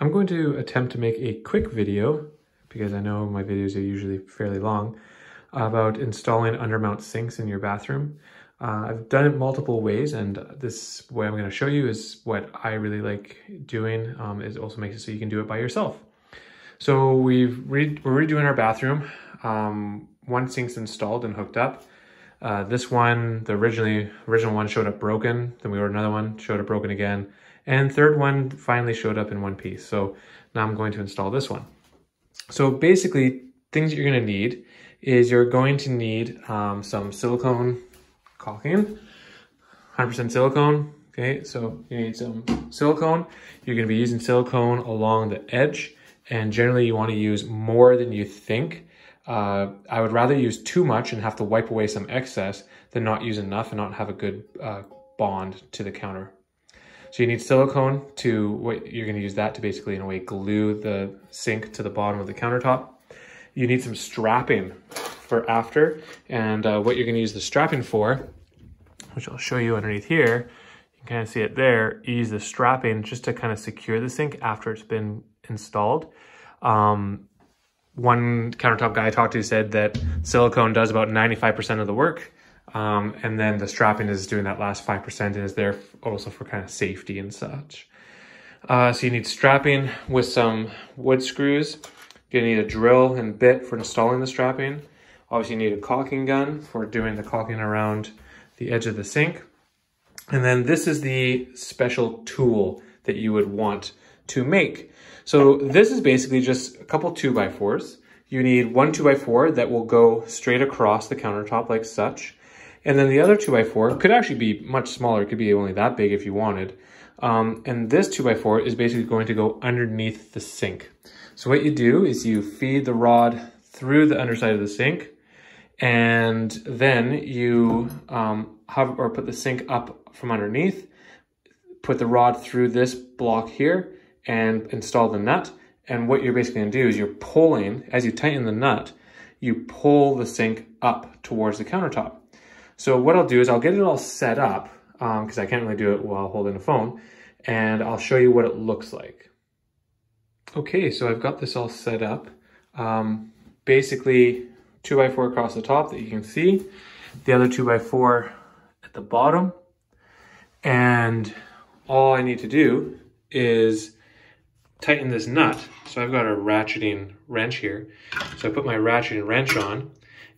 I'm going to attempt to make a quick video, because I know my videos are usually fairly long, about installing undermount sinks in your bathroom. I've done it multiple ways, and this way I'm going to show you is what I really like doing. It also makes it so you can do it by yourself. So we're redoing our bathroom. One sink's installed and hooked up. This one, the original one showed up broken. Then we ordered another one, showed up broken again. And third one finally showed up in one piece. So now I'm going to install this one. So basically, things that you're gonna need is you're going to need some silicone caulking, 100% silicone. Okay, so you need some silicone. You're gonna be using silicone along the edge, and generally you wanna use more than you think. I would rather use too much and have to wipe away some excess than not use enough and not have a good bond to the counter. So you need silicone you're gonna use that to basically in a way glue the sink to the bottom of the countertop. You need some strapping for after, and what you're gonna use the strapping for, which I'll show you underneath here, you can kind of see it there, use the strapping just to kind of secure the sink after it's been installed. One countertop guy I talked to said that silicone does about 95% of the work. And then the strapping is doing that last 5% and is there also for kind of safety and such. So you need strapping with some wood screws. You're gonna need a drill and bit for installing the strapping. Obviously you need a caulking gun for doing the caulking around the edge of the sink. And then this is the special tool that you would want to make. So this is basically just a couple 2x4s. You need one 2x4 that will go straight across the countertop like such. And then the other 2x4 could actually be much smaller. It could be only that big if you wanted. And this 2x4 is basically going to go underneath the sink. So what you do is you feed the rod through the underside of the sink, and then you put the sink up from underneath, put the rod through this block here, and install the nut. And what you're basically gonna do is you're pulling, as you tighten the nut, you pull the sink up towards the countertop. So what I'll do is I'll get it all set up, because I can't really do it while holding a phone, and I'll show you what it looks like. Okay, so I've got this all set up. Basically 2x4 across the top that you can see, the other 2x4 at the bottom, and all I need to do is tighten this nut. So I've got a ratcheting wrench here. So I put my ratcheting wrench on,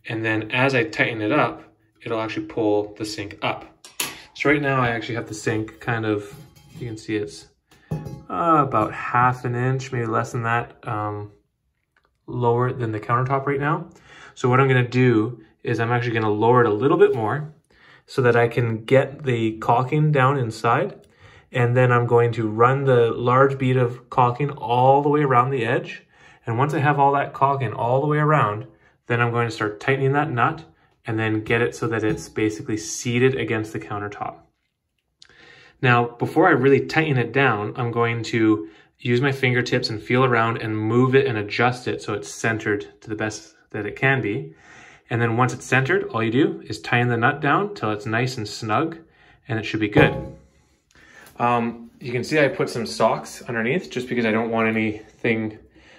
and then as I tighten it up, it'll actually pull the sink up. So right now I actually have the sink kind of, you can see it's about 1/2 inch, maybe less than that, lower than the countertop right now. So what I'm gonna do is I'm actually gonna lower it a little bit more so that I can get the caulking down inside. And then I'm going to run the large bead of caulking all the way around the edge. And once I have all that caulking all the way around, then I'm going to start tightening that nut and then get it so that it's basically seated against the countertop. Now, before I really tighten it down, I'm going to use my fingertips and feel around and move it and adjust it so it's centered to the best that it can be. And then once it's centered, all you do is tighten the nut down till it's nice and snug, and it should be good. You can see I put some socks underneath just because I don't want anything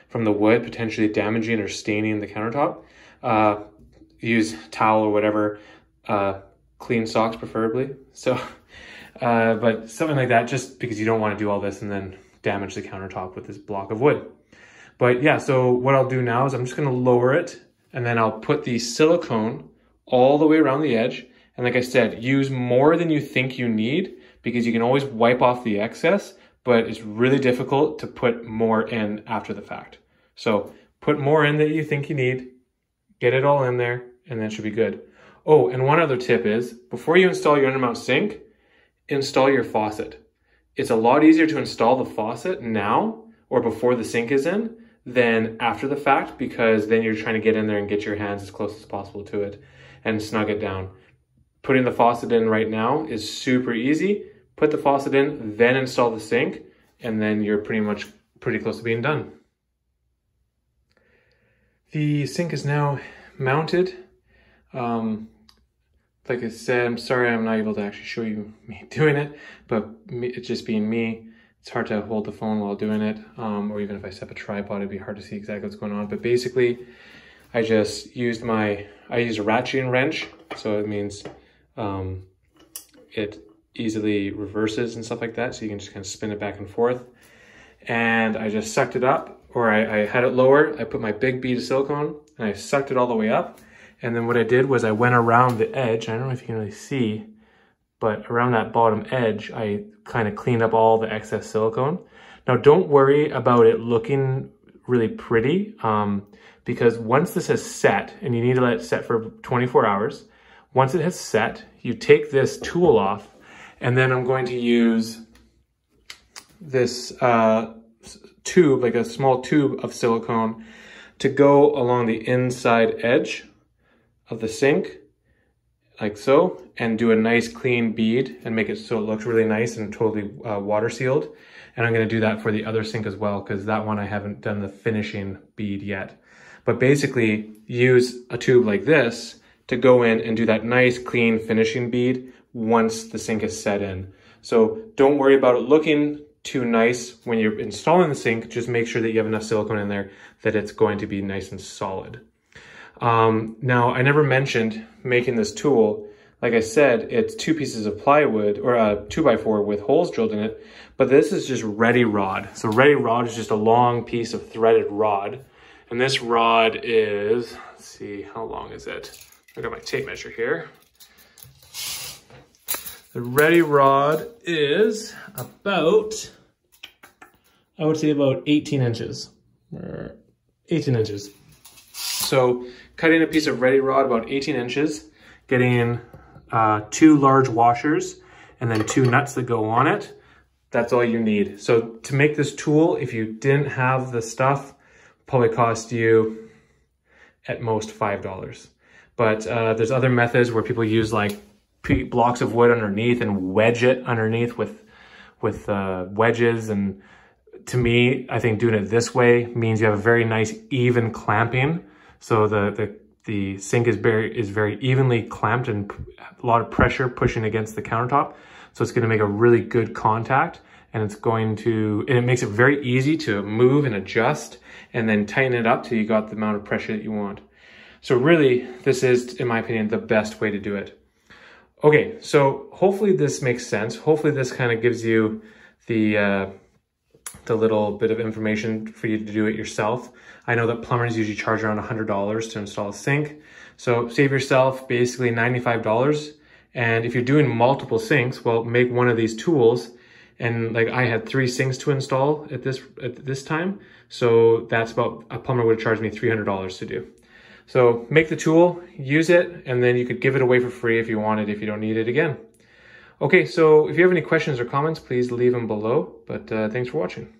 from the wood potentially damaging or staining the countertop. Use towel or whatever, clean socks preferably. So, but something like that, just because you don't want to do all this and then damage the countertop with this block of wood. But yeah, so what I'll do now is I'm just gonna lower it, and then I'll put the silicone all the way around the edge. And like I said, use more than you think you need, because you can always wipe off the excess, but it's really difficult to put more in after the fact. So put more in that you think you need, get it all in there, and then it should be good. Oh, and one other tip is, before you install your undermount sink, install your faucet. It's a lot easier to install the faucet now or before the sink is in than after the fact, because then you're trying to get in there and get your hands as close as possible to it and snug it down. Putting the faucet in right now is super easy. Put the faucet in, then install the sink, and then you're pretty close to being done. The sink is now mounted. Like I said, I'm sorry I'm not able to actually show you me doing it, but it just being me, It's hard to hold the phone while doing it, or even if I set up a tripod, it'd be hard to see exactly what's going on. But basically, I just used a ratcheting wrench, so it means it easily reverses and stuff like that, so you can just kind of spin it back and forth. And I just sucked it up, or I had it lower. I put my big bead of silicone and I sucked it all the way up. And then what I did was I went around the edge. I don't know if you can really see, but around that bottom edge, I kind of cleaned up all the excess silicone. Now don't worry about it looking really pretty, because once this has set, and you need to let it set for 24 hours, once it has set, you take this tool off, and then I'm going to use this tube, like a small tube of silicone, to go along the inside edge of the sink, like so, and do a nice clean bead and make it so it looks really nice and totally water sealed. And I'm gonna do that for the other sink as well, because that one I haven't done the finishing bead yet. But basically use a tube like this to go in and do that nice clean finishing bead once the sink is set in. So don't worry about it looking too nice when you're installing the sink. Just make sure that you have enough silicone in there that it's going to be nice and solid. Now, I never mentioned making this tool. Like I said, it's 2 pieces of plywood, or a 2x4 with holes drilled in it, but this is just ready rod. So ready rod is just a long piece of threaded rod. And this rod is, let's see, how long is it? I got my tape measure here. The ready rod is about, I would say about 18 inches. 18 inches. So cutting a piece of ready rod about 18 inches, getting 2 large washers, and then 2 nuts that go on it. That's all you need. So to make this tool, if you didn't have the stuff, probably cost you at most $5. But there's other methods where people use like blocks of wood underneath and wedge it underneath with wedges. And to me, I think doing it this way means you have a very nice even clamping. So the sink is very evenly clamped and a lot of pressure pushing against the countertop. So it's gonna make a really good contact, and it makes it very easy to move and adjust and then tighten it up till you got the amount of pressure that you want. So really, this is, in my opinion, the best way to do it. Okay, so hopefully this makes sense. Hopefully this kind of gives you the little bit of information for you to do it yourself. I know that plumbers usually charge around $100 to install a sink. So save yourself basically $95. And if you're doing multiple sinks, well, make one of these tools. And like I had 3 sinks to install at this time. So that's about, a plumber would charge me $300 to do. So make the tool, use it, and then you could give it away for free if you want it, if you don't need it again. Okay, so if you have any questions or comments, please leave them below. But thanks for watching.